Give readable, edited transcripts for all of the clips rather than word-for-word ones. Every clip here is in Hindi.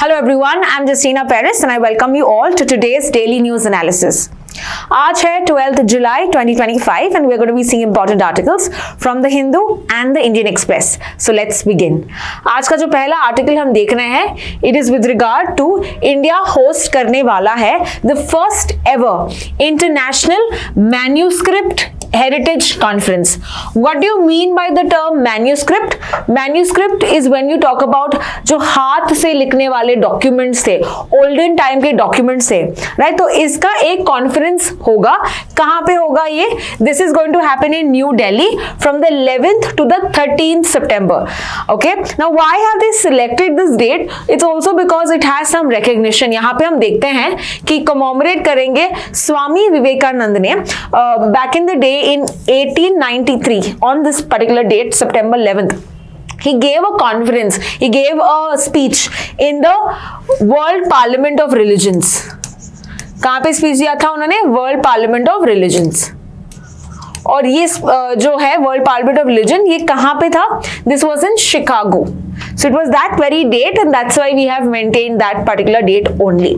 Hello everyone, I'm Justina Paris and I welcome you all to today's daily news analysis. आज है 12th July 2025 and we're going to be seeing important articles from the Hindu and the Indian Express. So let's begin. आज का जो पहला आर्टिकल हम देख रहे हैं, it is with regard to India host करने वाला है the first ever international manuscript heritage conference. What do you mean by the term manuscript? Manuscript is when you talk about जो हाथ से लिखने वाले डॉक्यूमेंट्स थे, ओल्डन टाइम के डॉक्यूमेंट्स थे, राइट? तो इसका एक कॉन्फ्रेंस होगा. कहां पे होगा ये? This is going to happen in New Delhi from the 11th to the 13th September. Okay, now why have they selected this date? It's also because it has some recognition. यहाँ पे हम देखते हैं कि कमोमरेट करेंगे स्वामी विवेकानंद ने back in the day in 1893 on this particular date, September 11th. He gave a conference, he gave a speech in the World Parliament of Religions. कहाँ पे स्पीच दिया था उन्होंने? World parliament of religions. और ये जो है वर्ल्ड पार्लियामेंट ऑफ रिलीजन, ये कहाँ पे था? This was in Chicago. So it was that very date and that's why we have maintained that particular date only.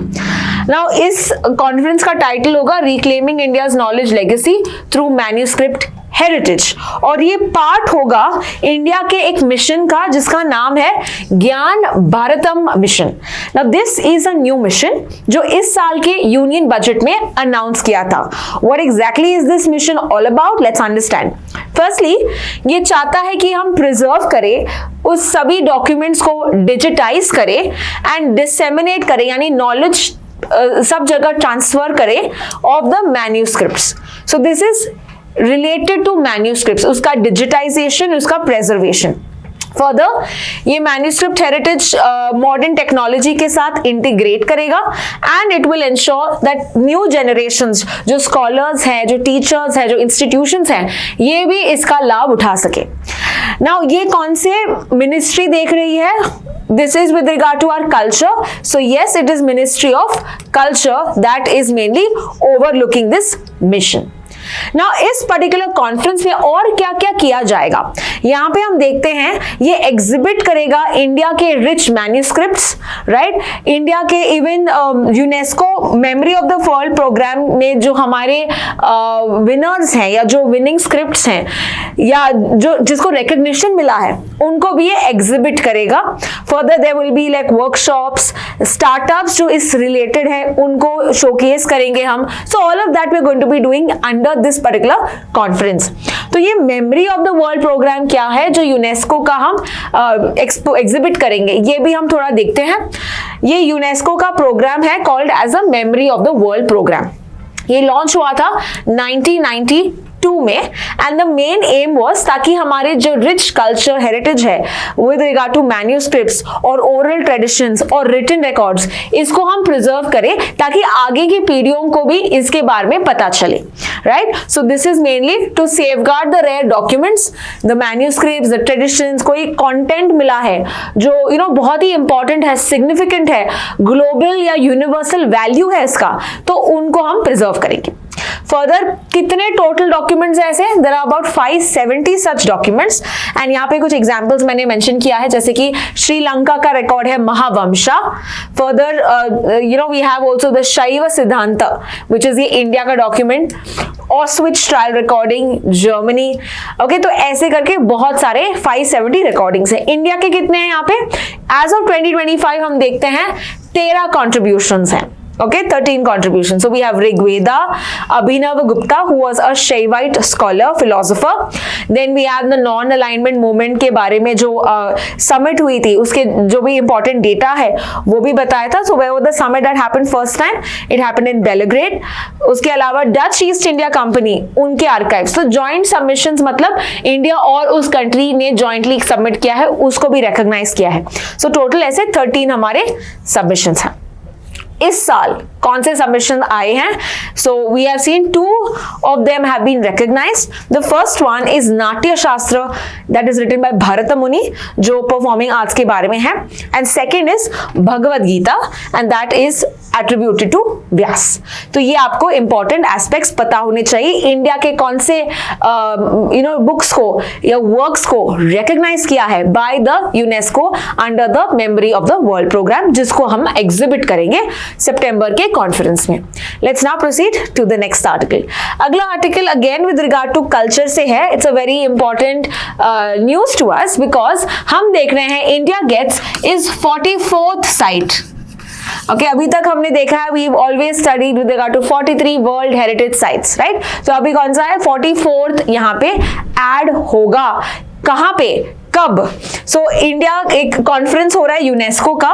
Now इस कॉन्फ्रेंस का टाइटल होगा reclaiming India's knowledge legacy through manuscript heritage, और ये पार्ट होगा इंडिया के एक मिशन का जिसका नाम है ज्ञान Bharatam mission. Now this is a new mission जो इस साल के यूनियन बजट में अनाउंस किया था. What exactly is this mission all about? Let's understand. Firstly ये चाहता है कि हम प्रिजर्व करें उस सभी डॉक्यूमेंट्स को, डिजिटाइज करें एंड डिसेमिनेट करें, यानी नॉलेज सब जगह ट्रांसफर करें of the manuscripts. So this is related to manuscripts, उसका डिजिटाइजेशन, उसका प्रेजर्वेशन. फर्दर ये मैन्यूस्क्रिप्ट हेरिटेज मॉडर्न टेक्नोलॉजी के साथ इंटीग्रेट करेगा and it will ensure that new generations, जो स्कॉलर्स हैं, जो टीचर्स हैं, जो इंस्टीट्यूशंस हैं, ये भी इसका लाभ उठा सके. नाउ ये कौन से मिनिस्ट्री देख रही है? This is with regard to our culture. So yes, it is Ministry of Culture that is mainly overlooking this mission. Now इस पर्टिकुलर कॉन्फ्रेंस में और क्या क्या किया जाएगा, यहाँ पे हम देखते हैं ये एग्जिबिट करेगा इंडिया के रिच मैन्यूस्क्रिप्ट्स, राइट? इंडिया के even UNESCO memory of the world programme में जो हमारे विनर्स हैं या जो विनिंग स्क्रिप्ट्स हैं या जो जिसको रिकग्निशन मिला है, उनको भी ये एग्जिबिट करेगा. Further there will be like workshops, startups जो इस रिलेटेड है उनको शोकेस करेंगे हम. So all of that we are going to be doing under this particular conference. तो ये memory of the world programme क्या है जो यूनेस्को का हम एग्जिबिट करेंगे, ये भी हम थोड़ा देखते हैं. ये यूनेस्को का प्रोग्राम है called as a memory of the world programme. ये लॉन्च हुआ था 1992 में and the main aim was ताकि हमारे जो रिच कल्चर हेरिटेज है विद रिगार्ड टू मैन्यूस्क्रिप्ट्स और ओरल ट्रेडिशंस और रिटन रिकॉर्ड्स, इसको हम प्रिजर्व करें ताकि आगे की पीढ़ियों को भी इसके बारे में पता चले, right? So this is mainly to safeguard the rare documents, the manuscripts, the traditions. कोई कंटेंट मिला है जो बहुत ही इंपॉर्टेंट है, सिग्निफिकेंट है, ग्लोबल या यूनिवर्सल वैल्यू है इसका, तो उनको हम प्रिजर्व करेंगे. फर्दर कितने टोटल डॉक्यूमेंट्स हैं ऐसे? There are about 570 such documents and यहाँ पे कुछ एग्जांपल्स मैंने मेंशन किया है, जैसे कि श्रीलंका का रिकॉर्ड है Mahavamsa. Further we have also the Shaiva Siddhanta which is ये इंडिया का डॉक्यूमेंट. ऑस्विच ट्रायल रिकॉर्डिंग जर्मनी. ओके, तो ऐसे करके बहुत सारे 570 रिकॉर्डिंग्स हैं. इंडिया के कितने हैं यहाँ पे? एज ऑफ 2025 हम देखते हैं 13 कॉन्ट्रीब्यूशंस हैं. Okay, 13 contributions. So we have Rigveda, Abhinav Gupta, who was a Shaivite scholar, philosopher. Then we have the non-alignment movement के बारे में जो summit हुई थी, उसके जो भी important data है वो भी बताया था. So where was the summit that happened first time? It happened in Belgrade. उसके अलावा Dutch East India Company, उनके archives. So joint submissions मतलब इंडिया और उस country ने jointly submit किया है, उसको भी recognize किया है. So total ऐसे 13 हमारे submissions हैं. इस साल कौन से सबमिशन आए हैं? So we have seen 2 of them have been recognised. The first one is Natya Shastra, that is written by Bharat Muni, जो परफॉर्मिंग आर्ट्स के बारे में है. And second is Bhagavad Gita, and that is attributed to Vyasa. तो ये आपको इंपॉर्टेंट एस्पेक्ट्स पता होने चाहिए. इंडिया के कौन से बुक्स को या वर्क्स को रिकॉग्नाइज किया है by the UNESCO under the memory of the world programme, जिसको हम एग्जिबिट करेंगे सितंबर के कॉन्फ्रेंस में. Let's now proceed to the next article. अगला article again with regard to culture से है. It's a very important news to us, because हम देख रहे हैं India gets is 44th site. Okay, अभी तक हमने देखा है we always studied with regard to 43 world heritage sites, right. तो अभी कौन सा है? 44th यहाँ पे ऐड होगा. कहाँ पे, कब? सो इंडिया एक कॉन्फ्रेंस हो रहा है यूनेस्को का,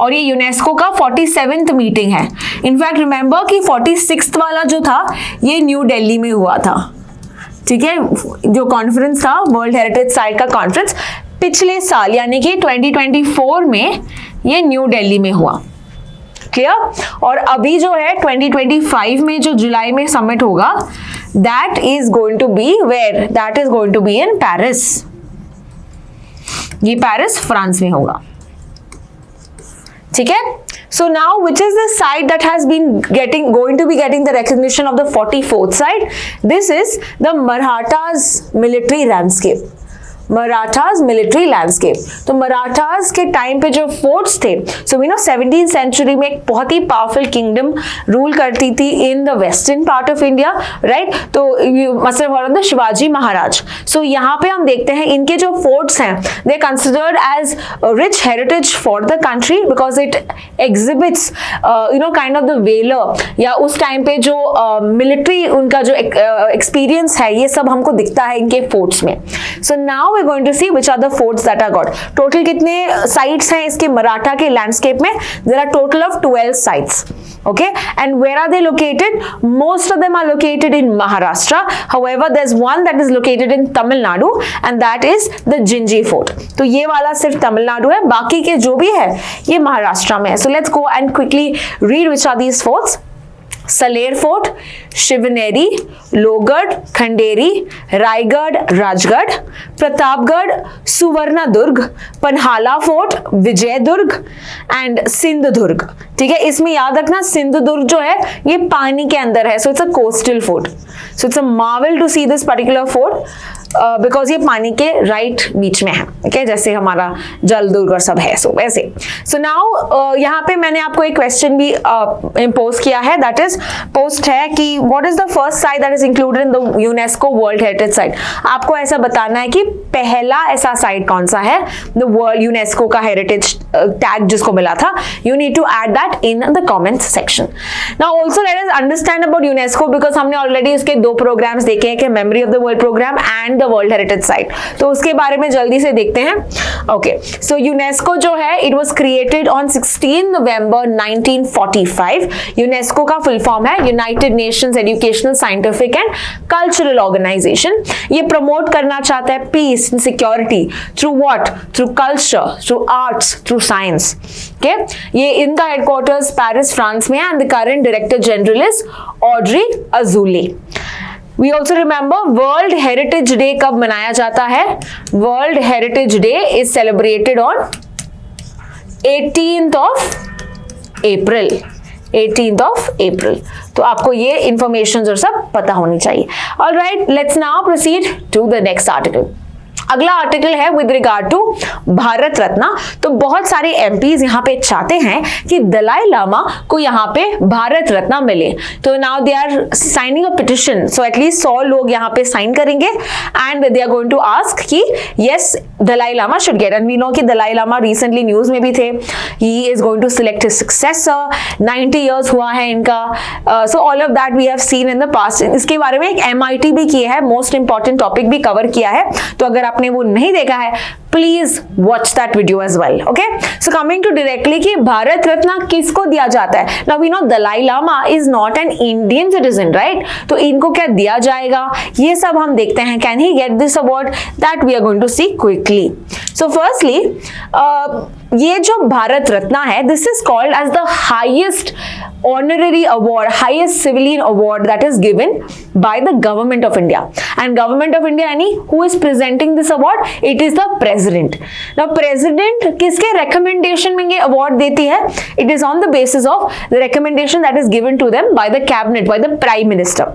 और ये यूनेस्को का 47th मीटिंग है. इनफैक्ट रिमेंबर कि 46th वाला जो था ये न्यू दिल्ली में हुआ था. ठीक है, जो कॉन्फ्रेंस था वर्ल्ड हेरिटेज साइट का कॉन्फ्रेंस पिछले साल यानी कि 2024 में ये न्यू दिल्ली में हुआ. क्लियर? और अभी जो है 2025 में जो जुलाई में समिट होगा, that is going to be where? That is going to be in Paris. ये पेरिस फ्रांस में होगा. ठीक है. So now which is the site that has been going to be getting the recognition of the 44th site? This is the Marathas military landscape. Marathas military landscape. तो मराठास के टाइम पे जो फोर्ट्स थे, so we know 17th century में एक बहुत ही पावरफुल किंगडम रूल करती थी in the western part of India, right. तो मतलब हॉर द शिवाजी महाराज. सो यहाँ पे हम देखते हैं इनके जो फोर्ट्स हैं they considered as rich heritage for the country, because it exhibits kind of the valour, या उस टाइम पे जो मिलिट्री उनका जो एक्सपीरियंस है ये सब हमको दिखता है इनके फोर्ट्स में. So now we're going to see which are the forts that are got. Total कितने sites हैं इसके मराठा के लैंडस्केप में? There are total of 12 sites. Okay, and where are they located? Most of them are located in Maharashtra. However, there's one that is located in Tamil Nadu, and that is the Jinji Fort. तो ये वाला सिर्फ तमिलनाडु है, बाकी के जो भी है ये महाराष्ट्र में है. So let's go and quickly read which are these forts. Saler fort, Shivneri, Lohagad, Khanderi, Raigad, Rajgad, Pratapgad, Suvarnadurg, Panhala fort, Vijaydurg and Sindhudurg. ठीक है, इसमें याद रखना सिंधुदुर्ग जो है ये पानी के अंदर है, so it's a coastal fort. So it's a marvel to see this particular fort because ये पानी के राइट बीच में है. ओके, जैसे हमारा जल दुर्ग और सब है, सो वैसे. सो नाउ यहाँ पे मैंने आपको एक क्वेश्चन भी इम्पोज किया है, दैट इज पोस्ट है कि what is the first sight that is included in the UNESCO world heritage site. आपको ऐसा बताना है कि पहला ऐसा साइट कौन सा है द वर्ल्ड यूनेस्को का हेरिटेज टैग जिसको मिला था. You need to add that in the comment section. Now also let us understand about UNESCO, because हमने ऑलरेडी इसके 2 प्रोग्राम्स देखे हैं कि memory of the world programme and the world heritage site. तो उसके बारे में जल्दी से देखते हैं. ओके, सो यूनेस्को जो है it was created on 16 November 1945. UNESCO का फुल फॉर्म है United Nations Educational Scientific and Cultural Organisation. ये प्रमोट करना चाहता है peace and security through what? Through culture, through arts, through science. Okay, ये इनका हेडक्वार्टर्स पेरिस फ्रांस में है and the current director general is Audrey Azoulay. We also remember World Heritage Day कब मनाया जाता है? World Heritage Day is celebrated on 18th of April. 18th of April. तो आपको ये इंफॉर्मेशन और सब पता होनी चाहिए. All right, let's now proceed to the next article. अगला आर्टिकल है with regard to Bharat Ratna. तो बहुत सारे एमपीज यहाँ पे चाहते हैं कि दलाई लामा को यहाँ पे भारत रत्न मिले. तो now they are signing a petition. So at least 100 लोग यहाँ पे साइन करेंगे and they are going to ask कि yes Dalai Lama should get. And we know कि दलाई लामा रिसेंटली न्यूज में भी थे. He is going to select his successor. 90 years हुआ है इनका. So all of that we have seen in the past. इसके बारे में एक MIT भी किया है, मोस्ट इंपॉर्टेंट टॉपिक भी कवर किया है. तो अगर आपने वो नहीं देखा है please watch that video as well. Okay, so coming to directly कि भारत रत्न किसको दिया जाता है. Now we know Dalai Lama is not an Indian citizen, right. तो इनको क्या दिया जाएगा ये सब हम देखते हैं. Can he get this award? That we are going to see quickly. So firstly ये जो भारत रत्न है, this is called as the highest honorary award, highest civilian award that is given by the government of India. And government of India, who is presenting this award? It is the president. Now president किसके recommendation में ये award देती है? It is on the basis of the recommendation that is given to them by the cabinet, by the prime minister.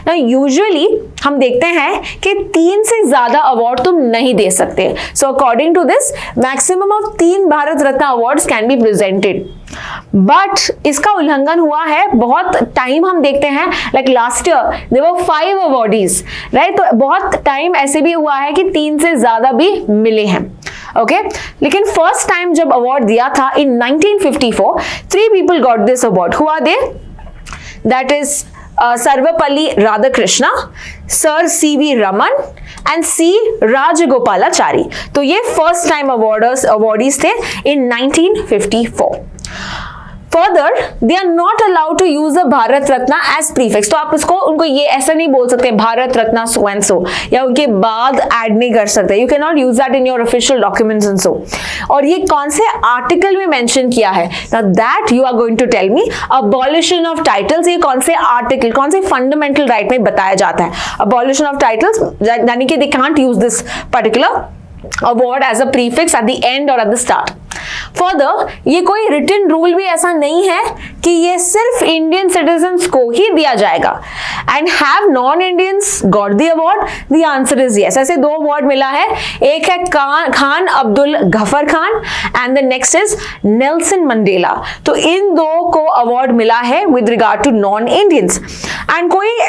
Now usually हम देखते हैं कि 3 से ज्यादा award तुम नहीं दे सकते. So according to this, maximum of 3 Bharat Ratna awards can be presented. But इसका उल्लंघन हुआ है बहुत टाइम. हम देखते हैं like last year there were 5 awardees, right. तो बहुत टाइम ऐसे भी हुआ है कि 3 से ज्यादा भी मिले हैं. ओके लेकिन फर्स्ट टाइम जब अवार्ड दिया था in 1954, 3 people got this award. Who are they? That is Sarvepalli Radhakrishna, sir CV Raman and C Rajagopalachari. तो ये फर्स्ट टाइम अवॉर्डीज थे इन 1954. Further, they are not allowed to use the Bharat Ratna as prefix. तो आप उनको ये ऐसा नहीं बोल सकते Bharat Ratna so and so, या उनके बाद ऐड नहीं कर सकते. You cannot use that in your official documents and so. और ये कौन से आर्टिकल में मेंशन किया है? Now that you are going to tell me. Abolition of titles, ये कौन से आर्टिकल, कौन से फंडामेंटल राइट में बताया जाता है? Abolition of titles, यानी कि they can't use this particular award as a prefix at the end or at the start. Further ये कोई रिटन रूल भी ऐसा नहीं है कि ये सिर्फ इंडियन सिटीजन्स को ही दिया जाएगा. And have non Indians got the award? The answer is yes. ऐसे 2 अवार्ड मिला है. एक है Khan Abdul Ghaffar Khan and the next is Nelson Mandela. तो इन 2 को अवार्ड मिला है with regard to non Indians. And कोई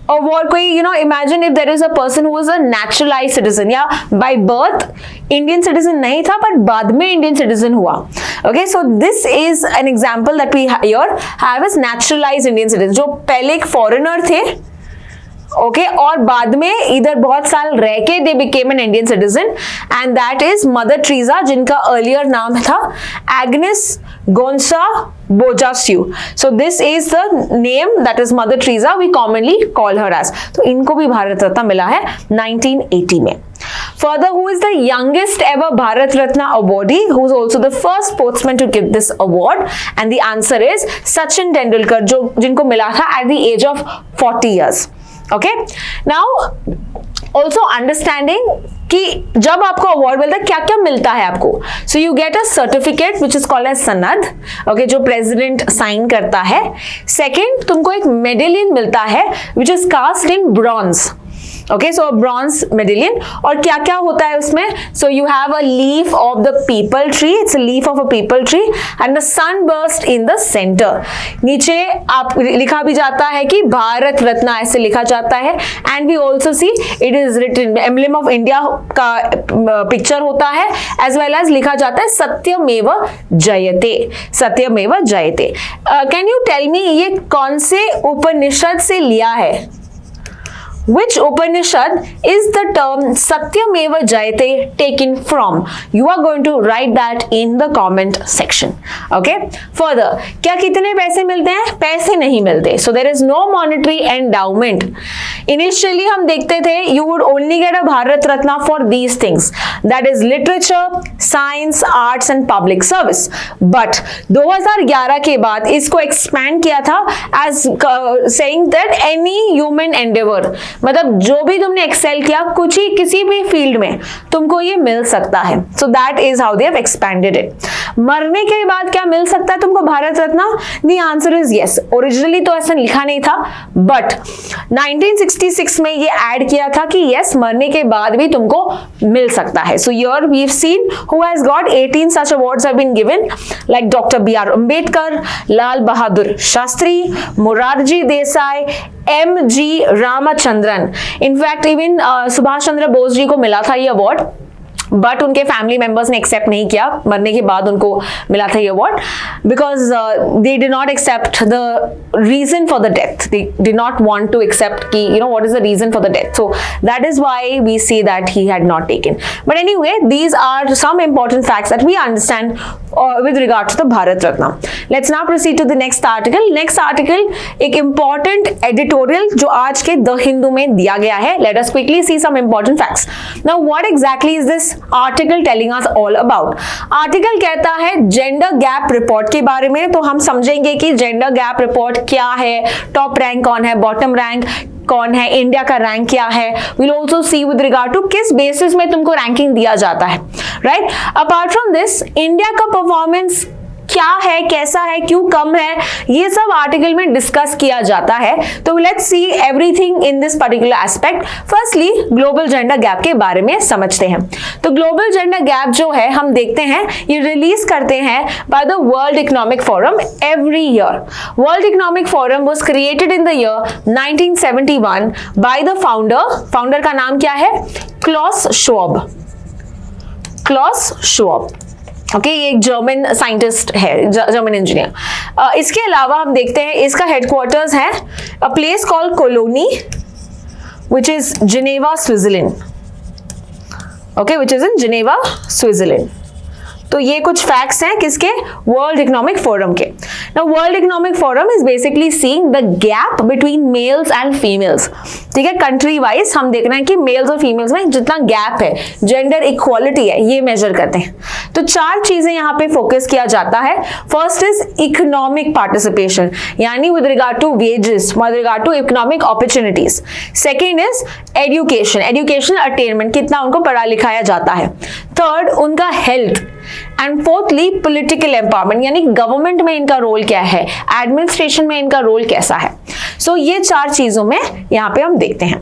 अवार्ड, कोई imagine if there is a person who is a naturalised citizen, या बाय बर्थ इंडियन सिटीजन नहीं था पर बाद में इंडियन सिटीजन हुआ. Okay so this is an example that we here have is naturalised Indian citizen, जो पहले एक फॉरेनर थे ओके और बाद में इधर बहुत साल रह के they became an Indian citizen. And that is Mother Teresa, जिनका अर्लियर नाम था Agnes Gonxha Bojaxhiu. So this is the name that is Mother Teresa, we commonly call her as. तो इनको भी भारत रत्न मिला है 1980 में. Further, who is the youngest ever Bharat Ratna awardee, who is also the first sportsman to give this award? And the answer is Sachin Tendulkar, जिनको मिला था at the age of 40 years. Okay, now also understanding कि जब आपको अवार्ड मिलता है क्या क्या मिलता है आपको. So you get a certificate which is called as सनद, ओके, जो प्रेसिडेंट साइन करता है. सेकेंड, तुमको एक मेडेलियन मिलता है which is cast in bronze. Okay so bronze medallion. और क्या क्या होता है उसमें? So you have a leaf of the peepal tree, it's a leaf of a peepal tree and the sunburst in the centre. नीचे आप लिखा भी जाता है कि भारत रत्न ऐसे लिखा जाता है. And we also see it is written, emblem of India का पिक्चर होता है, एज वेल एज लिखा जाता है सत्यमेव जयते, सत्यमेव जयते. कैन यू टेल मी ये कौन से उपनिषद से लिया है? Which Upanishad is the term Satyameva Jayate taken from? You are going to write that in the comment section. Okay. Further, क्या कितने पैसे मिलते हैं? पैसे नहीं मिलते. So there is no monetary endowment. Initially हम देखते थे you would only get a Bharat Ratna for these things. That is literature, science, arts and public service. But 2011 के बाद इसको expand किया था as saying that any human endeavor, मतलब जो भी तुमने एक्सेल किया कुछ ही किसी भी फील्ड में तुमको ये मिल सकता है. So that is how they have expanded it. मरने के बाद क्या मिल सकता है तुमको Bharat Ratna? The answer is yes. Originally तो ऐसा लिखा नहीं था बट 1966 में ये ऐड किया था कि यस मरने के बाद भी तुमको मिल सकता है. So here we have seen who has got 18 such awards have been given, like Dr. B.R. Ambedkar, Lal Bahadur Shastri, Morarji Desai, M.G. Ramachandran. In fact even Subhash Chandra Bose ji को मिला था ये अवार्ड, बट उनके फैमिली मेंबर्स ने एक्सेप्ट नहीं किया. मरने के बाद उनको मिला था ये award because they did not accept the reason for the death. They did not want to accept कि you know what is the reason for the death. So that is why we see that he had not taken. But anyway, these are some important facts that we understand with regard to the Bharat Ratna. Let's now proceed to the next article. Next article एक important editorial जो आज के The Hindu में दिया गया है. Let us quickly see some important facts. Now what exactly is this article telling us all about? Article कहता है जेंडर गैप रिपोर्ट के बारे में, तो हम समझेंगे कि जेंडर गैप रिपोर्ट क्या है, टॉप रैंक कौन है, बॉटम रैंक कौन है, इंडिया का रैंक क्या है. Will also see with regard to किस बेसिस में तुमको रैंकिंग दिया जाता है, right. Apart from this, India का परफॉर्मेंस क्या है, कैसा है, क्यों कम है, ये सब आर्टिकल में डिस्कस किया जाता है. तो let's see everything in this particular aspect. Firstly global gender gap के बारे में समझते हैं. तो ग्लोबल जेंडर गैप जो है हम देखते हैं, ये रिलीज करते हैं by the world economic forum every year. World economic forum was created in the year 1971 by the founder का नाम क्या है? Klaus Schwab. ओके, ये एक जर्मन साइंटिस्ट है, जर्मन इंजीनियर. इसके अलावा हम देखते हैं इसका हेडक्वार्टर्स है a place called Cologny which is Geneva, Switzerland. Okay, which is in Geneva, Switzerland. तो ये कुछ फैक्ट्स हैं किसके? वर्ल्ड इकोनॉमिक फोरम के. Now world economic forum is basically seeing the gap between mails and females. ठीक है, कंट्री वाइज हम देख रहे हैं कि मेल्स और फीमेल्स में जितना गैप है, जेंडर इक्वालिटी है, ये मेजर करते हैं. तो 4 चीजें यहाँ पे फोकस किया जाता है. फर्स्ट इज इकोनॉमिक पार्टिसिपेशन, यानी with regard to wages, with regard to economic opportunities. Second is educational attainment, कितना उनको पढ़ा लिखाया जाता है. थर्ड, उनका health. And fourthly political empowerment, यानी गवर्नमेंट में इनका रोल क्या है, एडमिनिस्ट्रेशन में इनका रोल कैसा है. सो ये 4 चीजों में यहाँ पे हम देखते हैं.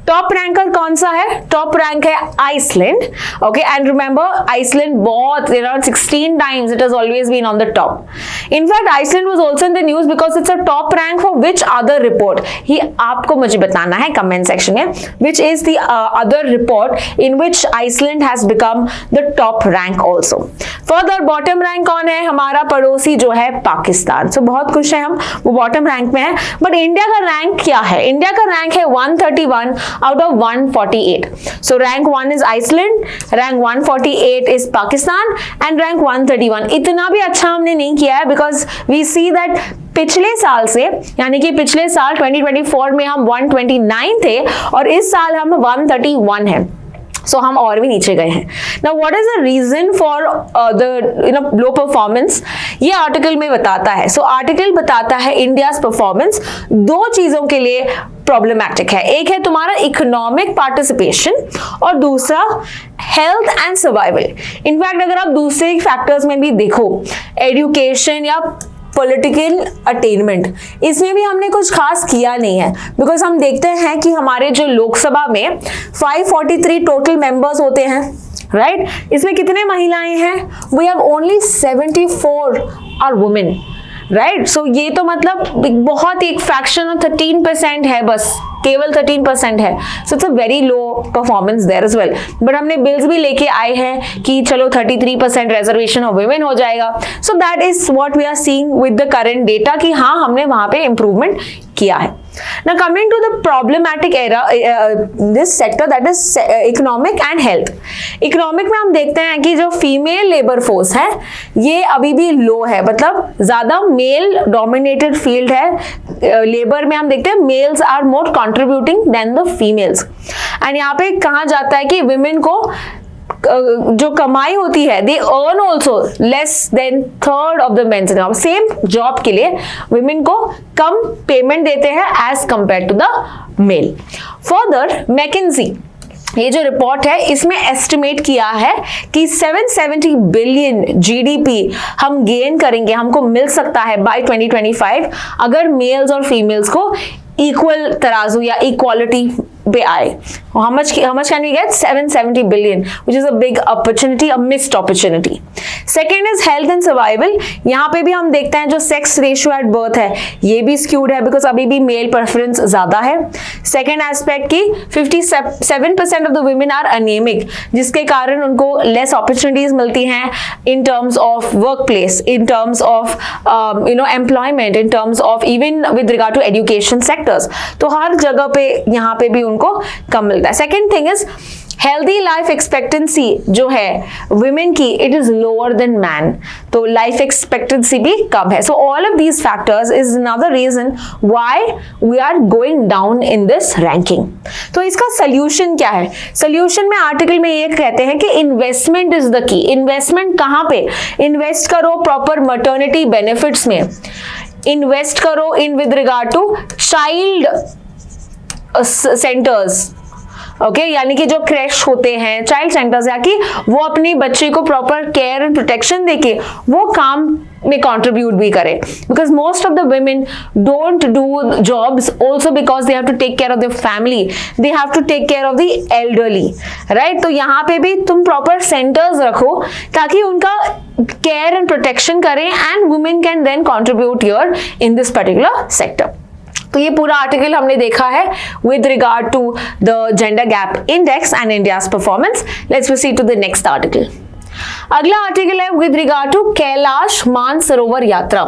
टॉप रैंकर कौन सा है? टॉप रैंक है Iceland. Okay, and remember Iceland बहुत 16 times it has always been on the top. In fact Iceland was also in the news because it's a top rank for which other report. ये आपको मुझे बताना है कमेंट सेक्शन में, which is the other report in which Iceland has become the top rank also. Further bottom rank कौन है? हमारा पड़ोसी जो है पाकिस्तान. सो बहुत खुश है हम, वो बॉटम रैंक में है. बट इंडिया का रैंक क्या है? इंडिया का रैंक है 131 out of 148. So rank 1 is Iceland, rank 148 is Pakistan and rank 131. इतना भी अच्छा हमने नहीं किया है बिकॉज वी सी दैट पिछले साल से, यानी कि पिछले साल 2024 में हम 129 थे और इस साल हम 131 है. सो हम और भी नीचे गए हैं. Now what is the reason for the low performance? ये आर्टिकल में बताता है. सो आर्टिकल बताता है इंडियाज परफॉर्मेंस 2 चीजों के लिए प्रॉब्लमैटिक है. एक है तुम्हारा इकोनॉमिक पार्टिसिपेशन और दूसरा हेल्थ एंड सर्वाइवल. इनफैक्ट अगर आप दूसरे फैक्टर्स में भी देखो, एजुकेशन या पॉलिटिकल अटेनमेंट, इसमें भी हमने कुछ खास किया नहीं है. बिकॉज हम देखते हैं कि हमारे जो लोकसभा में 543 टोटल मेंबर्स होते हैं, राइट. इसमें कितने महिलाएं हैं? We have only 74 are women, right. So ये तो मतलब बहुत एक फ्रैक्शन ऑफ 13% है, बस केवल 13% है. So it's a very low performance there as well. But हमने बिल्स भी लेके आए हैं कि चलो 33% रिजर्वेशन ऑफ वुमेन हो जाएगा. So that is what we are seeing with the current data कि हाँ, हमने वहां पे इंप्रूवमेंट किया है. Now coming to the problematic area, this sector, that is economic and health. Economic में हम देखते हैं कि जो फीमेल लेबर फोर्स है ये अभी भी लो है, मतलब ज्यादा मेल डोमिनेटेड फील्ड है. लेबर में हम देखते हैं males are more contributing than the females. And यहाँ पे कहा जाता है कि विमेन को जो कमाई होती है, they earn also less than third of the men's. Same job के लिए विमेन को कम पेमेंट देते हैं as compare to the male. Further McKinsey, ये जो रिपोर्ट है इसमें एस्टिमेट किया है कि 770 बिलियन जीडीपी हम गेन करेंगे, हमको मिल सकता है बाय 2025 अगर मेल्स और फीमेल्स को इक्वल तराजू या इक्वालिटी पे आए. How much can we get? 770 billion, which is a big opportunity, a missed opportunity. Second is health and survival. यहाँ पे भी हम देखते हैं जो सेक्स रेशियो एट बर्थ है ये भी स्क्यूड है बिकॉज अभी भी मेल प्रेफरेंस ज्यादा है. सेकेंड एस्पेक्ट की 57% of the women are anaemic, जिसके कारण उनको लेस अपॉर्चुनिटीज मिलती हैं in terms of work place, in terms of employment, in terms of even with regard to education sectors. तो हर जगह पे यहाँ पे भी उनको कम मिलता है. Second thing is healthy life expectancy जो है वुमेन की, it is lower than man, तो लाइफ एक्सपेक्टेंसी भी कम है. So all of these factors is another reason why we are going down in this ranking. तो इसका सोल्यूशन क्या है? सोल्यूशन में आर्टिकल में ये कहते हैं कि investment is the key. Investment कहां पे? इन्वेस्ट करो प्रॉपर मटर्निटी बेनिफिट्स में, इन्वेस्ट करो in with regard to child centres. Okay यानी कि जो क्रैश होते हैं, चाइल्ड सेंटर्स, या कि वो अपनी बच्चे को प्रॉपर केयर एंड प्रोटेक्शन देके वो काम में कंट्रीब्यूट भी करे. Because most of the women don't do jobs also because they have to take care of their family, they have to take care of the elderly, right. तो यहाँ पे भी तुम प्रॉपर सेंटर्स रखो ताकि उनका केयर एंड प्रोटेक्शन करें and women can then contribute here in this particular sector. तो ये पूरा आर्टिकल हमने देखा है with regard to the gender gap index and India's performance. Let's proceed to the next article. अगला आर्टिकल है with regard to Kailash Mansarovar Yatra.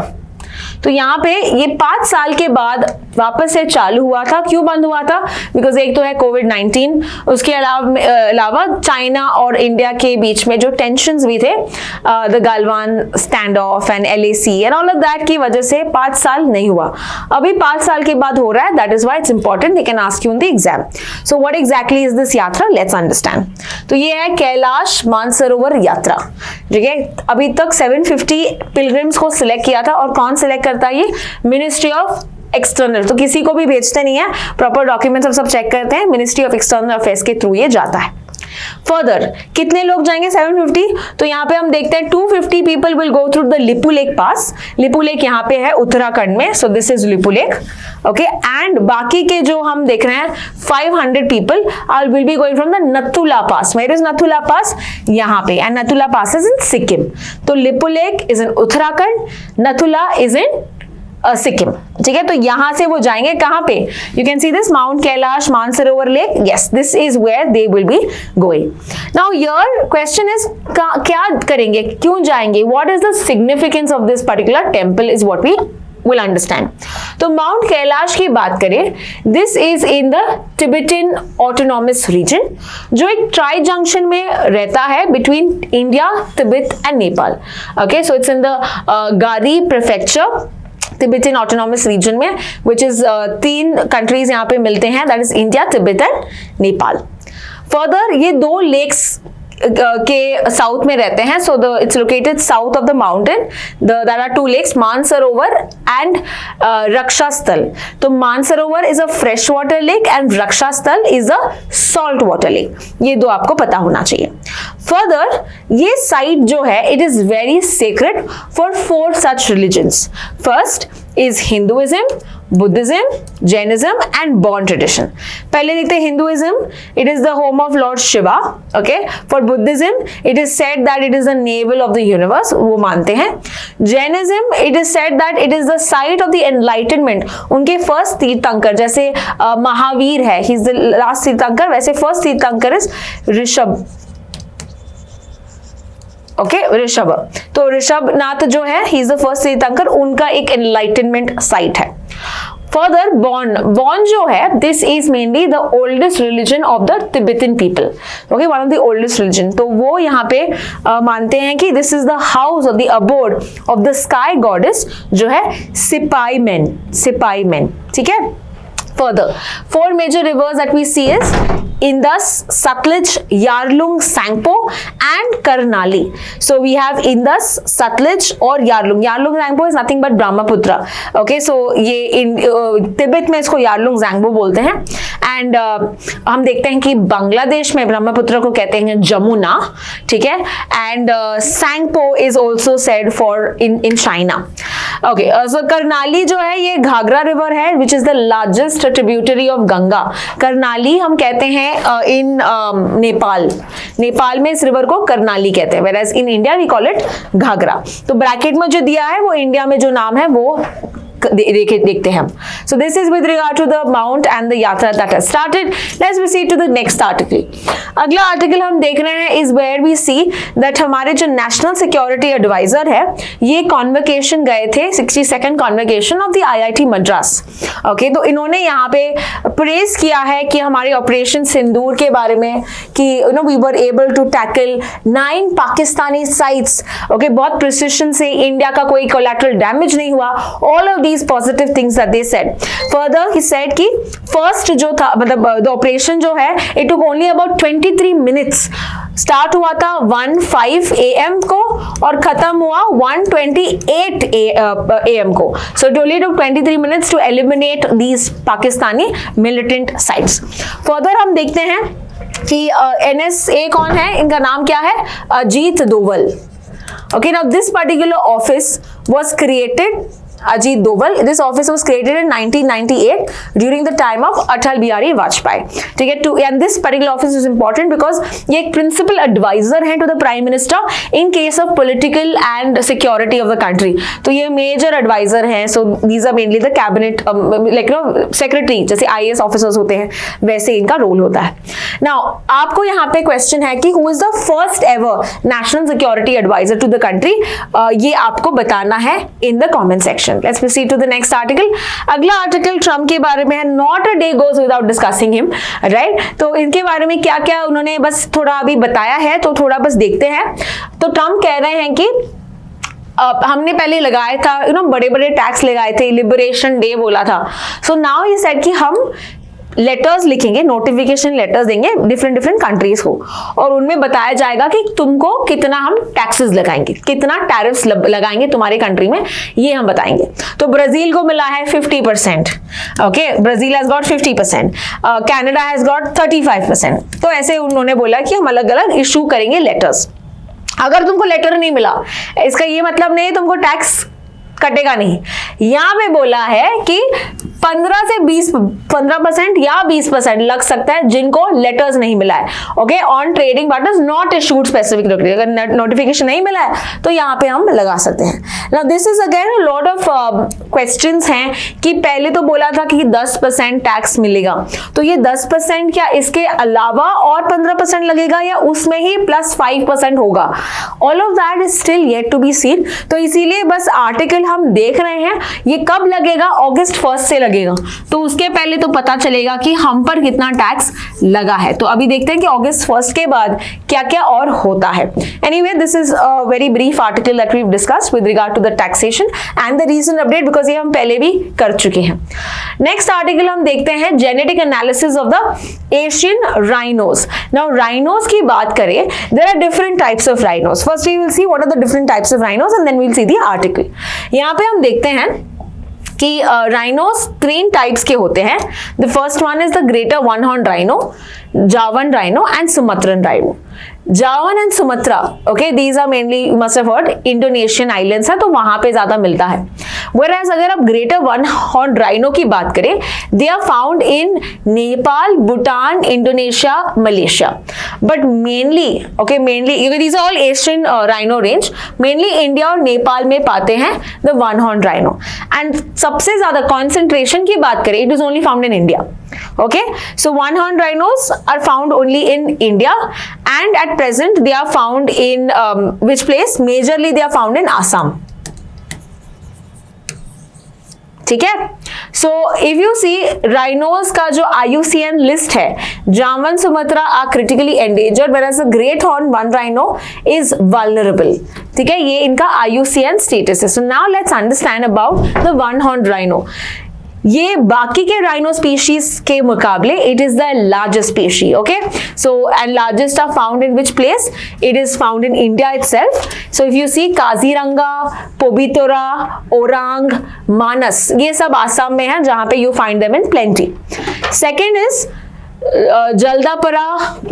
तो यहाँ पे ये 5 साल के बाद वापस से चालू हुआ था. क्यों बंद हुआ था? बिकॉज एक तो है कोविड-19, उसके अलावा चाइना और इंडिया के बीच में जो टेंशंस भी थे, the Galwan stand of and LAC and all of that की वजह से 5 साल नहीं हुआ. अभी 5 साल के बाद हो रहा है. That is why it's important, they can ask you in the exam. So what exactly is this yatra? Let's understand. तो ये है कैलाश मानसरोवर यात्रा. ठीक है, अभी तक 750 पिलग्रिम्स को सिलेक्ट किया था. और कौन सिलेक्ट करता है? ये मिनिस्ट्री ऑफ एक्सटर्नल. तो किसी को भी भेजते नहीं है, प्रॉपर डॉक्यूमेंट्स सब चेक करते हैं, मिनिस्ट्री ऑफ एक्सटर्नल अफेयर्स के थ्रू ये जाता है. फर्दर कितने लोग जाएंगे? 750. तो यहाँ पे हम देखते हैं 250 people will go through the Lipulekh pass. Lipulekh यहाँ पे है उत्तराखंड में, so this is Lipulekh. Okay, and बाकी के जो हम देख रहे हैं 500 people are will be going from the Nathula pass. Where is Nathula pass? यहाँ पे, and Nathula pass is in Sikkim. तो Lipulekh is in Uttarakhand, Nathula is in Sikkim. ठीक है, तो यहां से वो जाएंगे कहां पे? You can see this mount Kailash Mansarovar lake. Yes, this is where they will be going. Now your question is क्या करेंगे, क्यों जाएंगे? What is the significance of this particular temple is what we will understand. तो माउंट कैलाश की बात करें, this is in the Tibetan autonomous region, जो एक ट्राई जंक्शन में रहता है between India, Tibet and Nepal. Okay, so it's in the Ngari prefecture, Tibetan autonomous region में, विच इज 3 कंट्रीज यहाँ पे मिलते हैं, that is India, Tibet and Nepal. Further ये 2 लेक्स के साउथ में रहते हैं. So it's located south of the mountain. There are 2 lakes, Mansarovar and Rakshastal. तो Mansarovar is a fresh water lake and Rakshastal is a salt water lake. ये 2 आपको पता होना चाहिए. फर्दर ये साइट जो है, it is very sacred for 4 such religions. First is Hinduism, Buddhism, Jainism and Bon tradition. पहले देखते हैं Hinduism. It is the home of Lord Shiva. Okay. For Buddhism, it is said that it is the navel of the universe. वो मानते हैं. Jainism, it is said that it is the site of the enlightenment. उनके first तीर्थंकर जैसे महावीर है, he is the last तीर्थंकर, वैसे first तीर्थंकर is ऋषभ. ओके, ऋषभ. तो ऋषभनाथ जो है, ही इज द फर्स्ट तीर्थंकर, उनका एक एनलाइटनमेंट साइट है. फर्दर बॉन जो है, this is mainly the oldest religion of the Tibetan people. Okay, one of the oldest religion. तो वो यहाँ पे मानते हैं कि this is the house of the abode of the sky goddess जो है सिपाईमेन. ठीक है. Further, 4 major rivers that we see is Indus, Satluj, Yarlung, Sangpo and Karnali. So we have Indus, Satluj और Yarlung. Yarlung Sangpo is nothing but Brahmaputra. Okay, so ये तिब्बत में इसको Yarlung Sangpo बोलते हैं. एंड हम देखते हैं कि बांग्लादेश में ब्रह्मपुत्र को कहते हैं जमुना. ठीक है. And Tsangpo is also said for in China. Okay, so Karnali जो है ये घाघरा रिवर है, which is the largest tributary of Ganga. Karnali हम कहते हैं इन नेपाल में इस रिवर को करनाली कहते हैं, whereas in India we call it Ghaghara. तो ब्रैकेट में जो दिया है वो इंडिया में जो नाम है वो देखते हैं हम. So this is with regard to the mount and the yatra that has started. Let's proceed to the next article. अगला आर्टिकल हम देख रहे हैं is where we see that हमारे जो नेशनल सिक्योरिटी एडवाइजर है ये कॉन्वोकेशन गए थे 62nd convocation of the IIT Madras. Okay, तो इन्होंने यहाँ पे प्रेज किया है कि हमारे ऑपरेशन सिंदूर के बारे में कि we were able to tackle 9 Pakistani sites. Okay, बहुत प्रिसिशन से, इंडिया का कोई कोलैटरल डैमेज नहीं हुआ. All of these positive things that they said. Further he said कि फर्स्ट जो था मतलब द ऑपरेशन जो है it took only about 23 minutes. Start हुआ था 1:05 AM को और खत्म हुआ 1:28 AM को. So it only took 23 minutes to eliminate these Pakistani militant sites. Further हम देखते हैं कि NSA कौन है, इनका नाम क्या है, Ajit Doval. Okay, now this particular office was created, Ajit Doval. This office was created in 1998 during the time of Atal Bihari Vajpayee. ठीक है, and this particular office is important because ये एक principal advisor है to the Prime Minister in case of political and security of the country. तो ये major advisor हैं. So these are mainly the cabinet, like secretary, जैसे IAS officers होते हैं वैसे इनका रोल होता है. Now आपको यहाँ पे question है कि who is the first ever national security advisor to the country? ये आपको बताना है in the comment section. Let's proceed to the next article. अगला आर्टिकल ट्रम्प के बारे में है. Not a day goes without discussing him, right? तो इनके बारे में क्या क्या उन्होंने बस थोड़ा अभी बताया है तो थोड़ा बस देखते हैं. तो ट्रम्प कह रहे हैं कि हमने पहले लगाया था बड़े बड़े टैक्स लगाए थे, लिबरेशन डे बोला था. सो नाउ ये सेड कि हम लेटर्स लिखेंगे, नोटिफिकेशन लेटर्स देंगे डिफरेंट कंट्रीज को और उनमें बताया जाएगा कि तुमको कितना हम टैक्सेस लगाएंगे, कितना टैरिफ्स लगाएंगे तुम्हारी कंट्री में, ये हम बताएंगे. तो ब्राजील को मिला है 50%. Okay, Brazil has got 50%, Canada has got 35%. तो ऐसे उन्होंने बोला कि हम अलग अलग इशू करेंगे लेटर्स. अगर तुमको लेटर नहीं मिला इसका ये मतलब नहीं तुमको टैक्स कटेगा नहीं. यहां पे बोला है कि 15% या 20% लग सकता है जिनको लेटर्स नहीं मिला है. Okay, on trading partners not issued specific. अगर नोटिफिकेशन नहीं मिला है तो यहाँ पे हम लगा सकते हैं. Now this is again lot of questions हैं कि पहले तो बोला था कि 10% टैक्स मिलेगा, तो ये 10% क्या इसके अलावा और 15% लगेगा या उसमें ही प्लस 5% होगा? All of that is still yet to be seen. तो इसीलिए बस आर्टिकल हम देख रहे हैं. ये कब लगेगा? August 1 से लगेगा. तो उसके पहले तो पता चलेगा कि हम पर कितना टैक्स लगा है. तो अभी देखते हैं कि August 1 के बाद क्या क्या और होता है. Anyway, this is a very brief article that we've discussed with regard to the taxation and the recent update because ये हम पहले भी कर चुके हैं. Next article हम देखते हैं genetic analysis of the Asian rhinos. Now rhinos की बात करें, there are different types of rhinos. First we will see what are the different types of rhinos and then we'll see the article. यहाँ पे हम देखते हैं कि राइनोस 3 टाइप्स के होते हैं. The first one is the greater one horn rhino, Javan rhino and Sumatran rhino. Javan and Sumatra, okay, these are mainly you must have heard Indonesian islands है तो वहां पे ज्यादा मिलता है. Whereas अगर आप ग्रेटर वन हॉर्न राइनो की बात करें, they are found in Nepal, Bhutan, Indonesia, Malaysia. But mainly okay, mainly these are all Asian rhino range. Mainly India और नेपाल में पाते हैं the one horn rhino. And सबसे ज्यादा कॉन्सेंट्रेशन की बात करें, it is only found in India. Okay, so one horn rhinos are found only in India and at present they are found in which place? Majorly they are found in Assam. ठीक है. So if you see rhinos का जो IUCN list है, जावन Sumatra are critically endangered whereas the great horn one rhino is vulnerable. ठीक है, ये इनका IUCN status है. So now let's understand about the one horn rhino. ये बाकी के राइनो स्पीशीज के मुकाबले it is the largest species. Okay, so and largest are found in which place? It is found in India itself. So if you see Kaziranga, Pobitora, Orang, Manas, ये सब आसाम में है जहां पे you find them in plenty. Second is Jaldapara,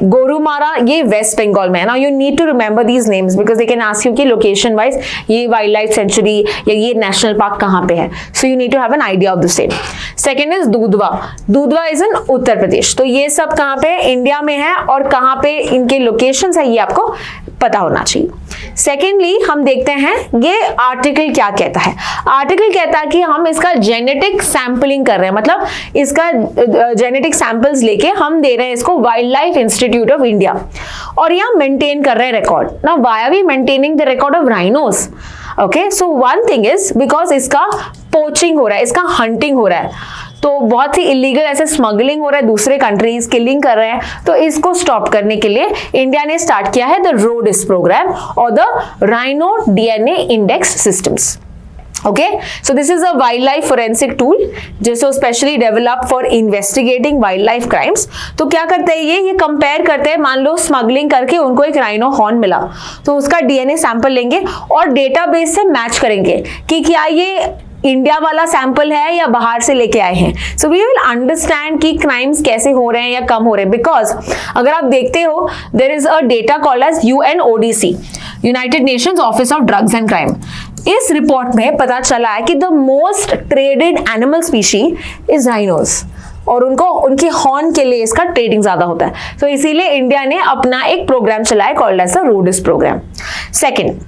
Gorumara, ये वेस्ट बंगाल में है. Now you need to remember these names because they can ask you कि लोकेशन वाइज ये वाइल्ड लाइफ सेंचुरी या ये नेशनल पार्क कहाँ पे है. So you need to have an idea of the same. Second is Dudhwa. Dudhwa is in Uttar Pradesh. तो ये सब कहाँ पे? इंडिया में है और कहाँ पे इनके लोकेशंस है ये आपको पता होना चाहिए. सेकेंडली हम देखते हैं ये आर्टिकल क्या कहता है। आर्टिकल कहता है कि हम इसका जेनेटिक सैंपलिंग कर रहे हैं, मतलब इसका जेनेटिक सैंपल्स लेके हम दे रहे हैं इसको wild life institute of India, और यहाँ मेंटेन कर रहे हैं record. Now why are we maintaining the record of rhinos? Okay, so one thing is because इसका पोचिंग हो रहा है, इसका हंटिंग हो रहा है, तो बहुत ही इलीगल ऐसे स्मगलिंग हो रहा है, दूसरे कंट्रीज किलिंग कर रहे हैं, तो इसको स्टॉप करने के लिए इंडिया ने स्टार्ट किया है द रोडिस प्रोग्राम और the rhino DNA index systems. Okay, so this is a wildlife forensic tool जिसको specially develop for investigating wild life crimes. तो क्या करते हैं ये कंपेयर करते हैं, मान लो स्मगलिंग करके उनको एक राइनो हॉर्न मिला, तो उसका डीएनए सैंपल लेंगे और डेटाबेस से मैच करेंगे कि क्या ये इंडिया वाला सैंपल है या बाहर से लेके आए हैं। सो वी विल अंडरस्टैंड कि क्राइम्स कैसे हो रहे हैं या कम हो रहे हैं, बिकॉज अगर आप देखते हो there is a data called as UNODC, united nations office of drugs and crime. इस रिपोर्ट में पता चला है कि the most traded animal species is rhinos, और उनके हॉर्न के लिए इसका ट्रेडिंग ज्यादा होता है। तो इसीलिए इंडिया ने अपना एक प्रोग्राम चलाया called as the RhODIS programme. Second,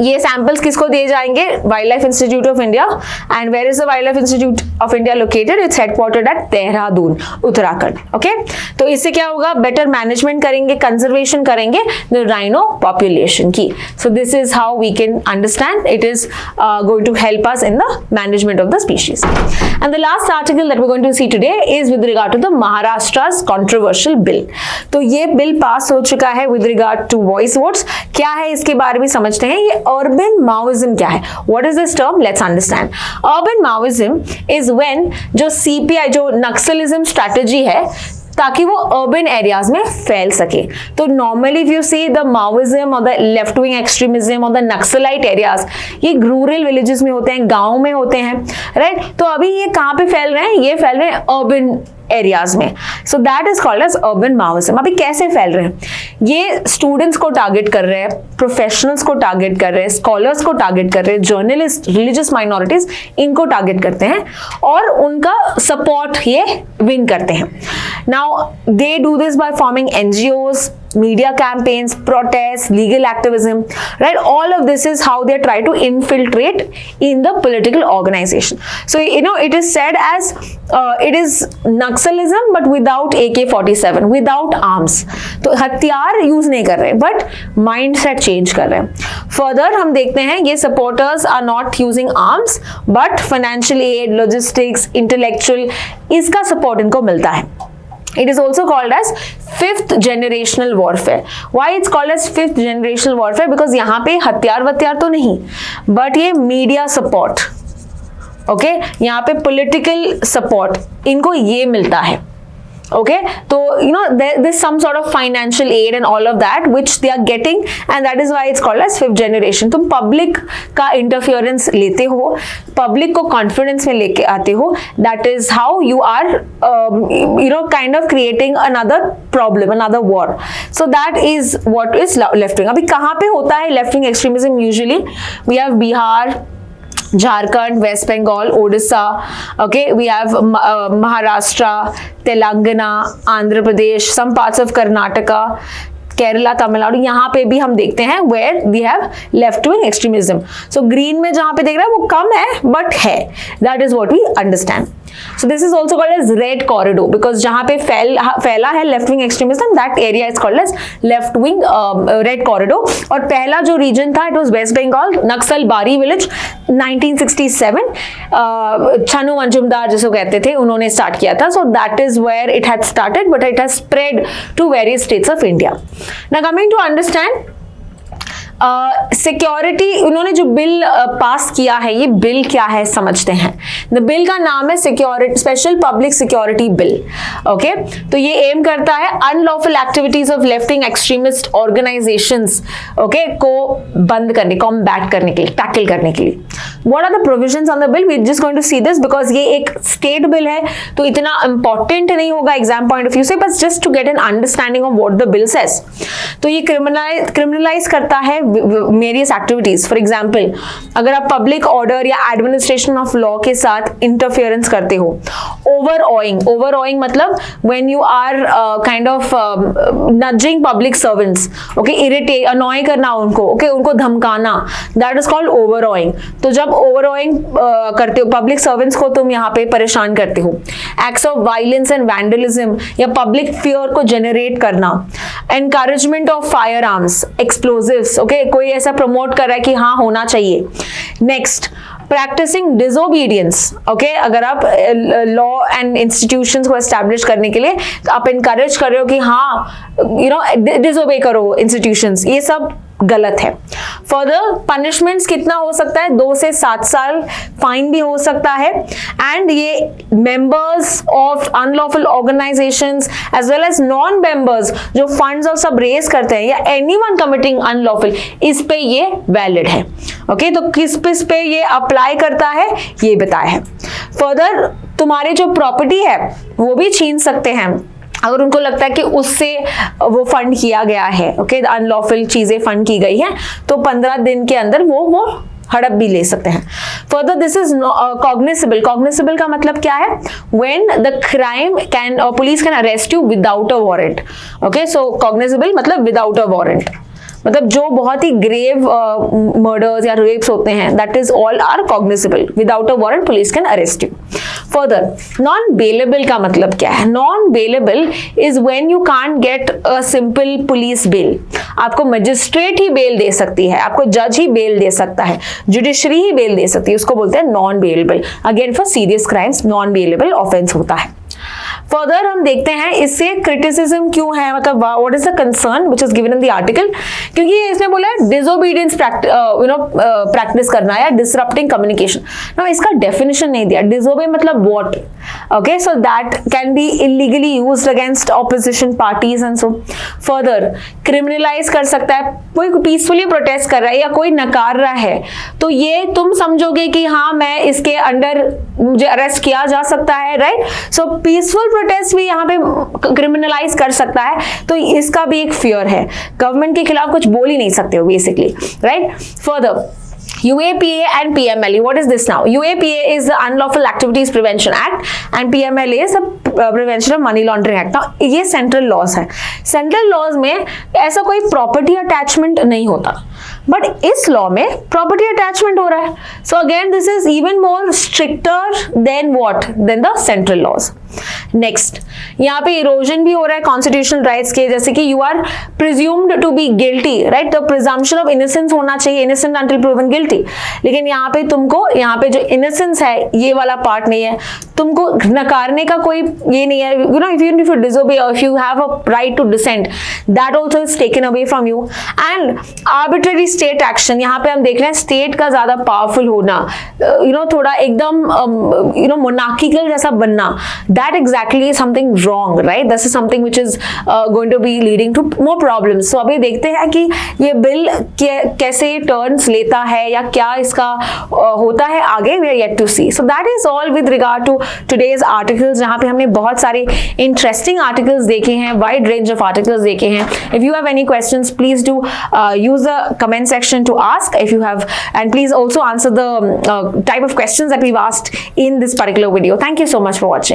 ये सैंपल्स किसको दिए जाएंगे? Wild life institute of India. And where is the wild life institute of India located? It's headquartered at Dehradun, Uttarakhand. Okay, तो इससे क्या होगा? बेटर मैनेजमेंट करेंगे, कंजर्वेशन करेंगे द राइनो पॉपुलेशन की। So this is how we can understand it is going to help us in the management of the species. And the last article that we are going to see today is with regard to the Maharashtra's controversial bill. तो ये बिल पास हो चुका है with regard to voice votes. क्या है इसके बारे में समझते हैं। ये अर्बन माओइज्म क्या है? What is this term? Let's understand. Urban Maoism is when जो CPI जो नक्सलिज्म स्ट्रैटेजी है ताकि वो अर्बन एरियाज में फैल सके। तो normally if you see the Maoism और द लेफ्ट विंग एक्सट्रीमिज्म और द नक्सलाइट एरियाज, ये रूरल विलेजेस में होते हैं, गांव में होते हैं, राइट? तो अभी ये कहाँ पे फैल रहे हैं? ये फैल रहे हैं अर्बन एरियाज में। So that is called as urban Maoism. अभी कैसे फैल रहे हैं? ये स्टूडेंट्स को टारगेट कर रहे हैं, प्रोफेशनल्स को टारगेट कर रहे हैं, स्कॉलर्स को टारगेट कर रहे हैं, जर्नलिस्ट, रिलीजियस माइनॉरिटीज, इनको टारगेट करते हैं और उनका सपोर्ट ये विन करते हैं। Now they do this by forming NGOs, media campaigns, protests, legal activism, right? All of this is how they try to infiltrate in the political organization. So you know it is said as it is Naxalism but without AK-47, without arms. तो हथियार यूज नहीं कर रहे बट माइंडसेट चेंज कर रहे हैं। फर्दर हम देखते हैं ये supporters are not using arms but financial aid, logistics, intellectual, इसका सपोर्ट इनको मिलता है। It is also called as fifth generational warfare. Why it's called as fifth generational warfare? Because यहाँ पे हथियार वथियार तो नहीं, but ये मीडिया सपोर्ट, ओके, यहाँ पे पॉलिटिकल सपोर्ट इनको ये मिलता है। Okay, so you know there's some sort of financial aid and all of that which they are getting, and that is why it's called as fifth generation. तुम public का interference लेते हो, public को confidence में लेके आते हो, that is how you are you know kind of creating another problem, another war. So that is what is left wing. अभी कहाँ पे होता है left wing extremism? Usually we have Bihar, Jharkhand, West Bengal, Odisha, okay, we have Maharashtra, Telangana, Andhra Pradesh, some parts of Karnataka, Kerala, Tamil Nadu, यहाँ पे भी हम देखते हैं where we have left wing extremism. So green में जहाँ पे देख रहे हैं वो कम है but है, that is what we understand. So this is also called as red corridor because जहाँ पे फैला है left wing extremism, that area is called as left wing red corridor. और पहला जो region था it was West Bengal, नक्सल बारी village, 1967, छनु मंजुमदार जिसको कहते थे उन्होंने स्टार्ट किया था. So that is where it had started, but it has spread to various states of India. Now coming to understand security, उन्होंने जो बिल पास किया है, ये बिल क्या है समझते हैं. द बिल का नाम है security special public security bill. Okay, तो ये एम करता है unlawful activities of left wing extremist organisations, okay, को बंद करने, कॉम्बैट करने के लिए, टैकल करने के लिए. what are the provisions on the bill? We're just going to see this because ये एक state bill है, तो इतना important नहीं होगा exam point of view से, बस just to get an understanding of what the bill says. तो ये criminalize करता है various activities. For example, अगर आप public order या administration of law के साथ interference करते हो, overawing मतलब when you are kind of nudging public servants, okay, irritate, annoy करना उनको, okay, उनको धमकाना, that is called overawing. तो जब overawing करते हो public servants को, तुम यहाँ पे परेशान करते हो. Acts of violence and vandalism या public fear को generate करना, encouragement of firearms, explosives, okay, कोई ऐसा promote कर रहा है कि हाँ होना चाहिए. Next, practicing disobedience, okay, अगर आप law and institutions को establish करने के लिए आप encourage कर रहे हो कि हाँ you know disobey करो institutions, ये सब गलत है. फर्दर पनिशमेंट्स कितना हो सकता है? 2 से 7 साल, फाइन भी हो सकता है. एंड ये members of unlawful organisations as well as non members जो फंड्स और सब रेज करते हैं या एनीवन कमिटिंग अनलॉफुल, इस पे ये वैलिड है. ओके, तो किस पे ये अप्लाई करता है ये बताया है. फर्दर तुम्हारी जो प्रॉपर्टी है वो भी छीन सकते हैं अगर उनको लगता है कि उससे वो फंड किया गया है. ओके, अनलॉफुल चीजें फंड की गई हैं तो 15 दिन के अंदर वो हड़प भी ले सकते हैं. Further this is cognizable. Cognizable का मतलब क्या है? When the crime can police can arrest you without a warrant. Okay, so cognizable मतलब विदाउट अ वारंट, मतलब जो बहुत ही ग्रेव मर्डर्स या रेप्स होते हैं, that is all are cognizable. Without a warrant police can arrest you. Further non bailable का मतलब क्या है? Non bailable is when you can't get a simple police bell. आपको मजिस्ट्रेट ही बेल दे सकती है, आपको जज ही बेल दे सकता है, जुडिशरी ही बेल दे सकती है, उसको बोलते हैं non bailable. Again for serious crimes non bailable offence होता है. फर्दर हम देखते हैं इससे क्रिटिसिज्म क्यों है, मतलब what is the concern which is given in the article, क्योंकि इसमें बोला है डिसोबीडियंस प्रैक्टिस करना या डिसरप्टिंग कम्युनिकेशन. नाउ इसका डेफिनेशन नहीं दिया. डिसोबे मतलब what? Okay, so that can be illegally used against opposition parties and so. Further criminalise कर सकता है. कोई पीसफुली प्रोटेस्ट कर रहा है या कोई नकार रहा है तो ये तुम समझोगे कि हाँ मैं इसके अंडर मुझे अरेस्ट किया जा सकता है, राइट? सो पीसफुल प्रोटेस्ट भी यहाँ पे क्रिमिनलाइज कर सकता है, तो इसका भी एक फियर है. गवर्नमेंट के खिलाफ कुछ बोल ही नहीं सकते हो basically, right? Further UAPA and PMLA. What is this now? UAPA is the Unlawful Activities Prevention Act and PMLA is the Prevention of Money Laundering Act. Now ये सेंट्रल लॉज है. सेंट्रल लॉज में ऐसा कोई प्रॉपर्टी अटैचमेंट नहीं होता, बट इस लॉ में प्रॉपर्टी अटैचमेंट हो रहा है. So again this is even more stricter than what? Then the central laws. Next, यहाँ पे इरोजन भी हो रहा है कॉन्स्टिट्यूशनल राइट्स के, जैसे कि you are presumed to be guilty, right? तो प्रिजम्पशन ऑफ इनोसेंस होना चाहिए, इनोसेंट अंटिल प्रूवन गिल्टी. लेकिन यहाँ पे तुमको, यहाँ पे जो इनोसेंस है ये वाला पार्ट नहीं है, तुमको नकारने का कोई ये नहीं है. You know, if you disobey, if you have a right to dissent, that also is taken away from you. And arbitrary state action, यहाँ पे हम देख रहे हैं स्टेट का ज्यादा पावरफुल होना, यू नो थोड़ा एकदम यू नो मोनार्किकल जैसा बनना, that exactly is something wrong, right? This is something which is going to be leading to more problems. So अभी देखते हैं कि ये बिल कैसे टर्न्स लेता है या क्या इसका होता है आगे. we are yet to see. So that is all with regard to today's articles, जहाँ पे हमने बहुत सारे interesting articles देखे हैं, wide range of articles देखे हैं. If you have any questions, please do use the comment section to ask. If you have, and please also answer the type of questions that we've asked in this particular video. Thank you so much for watching.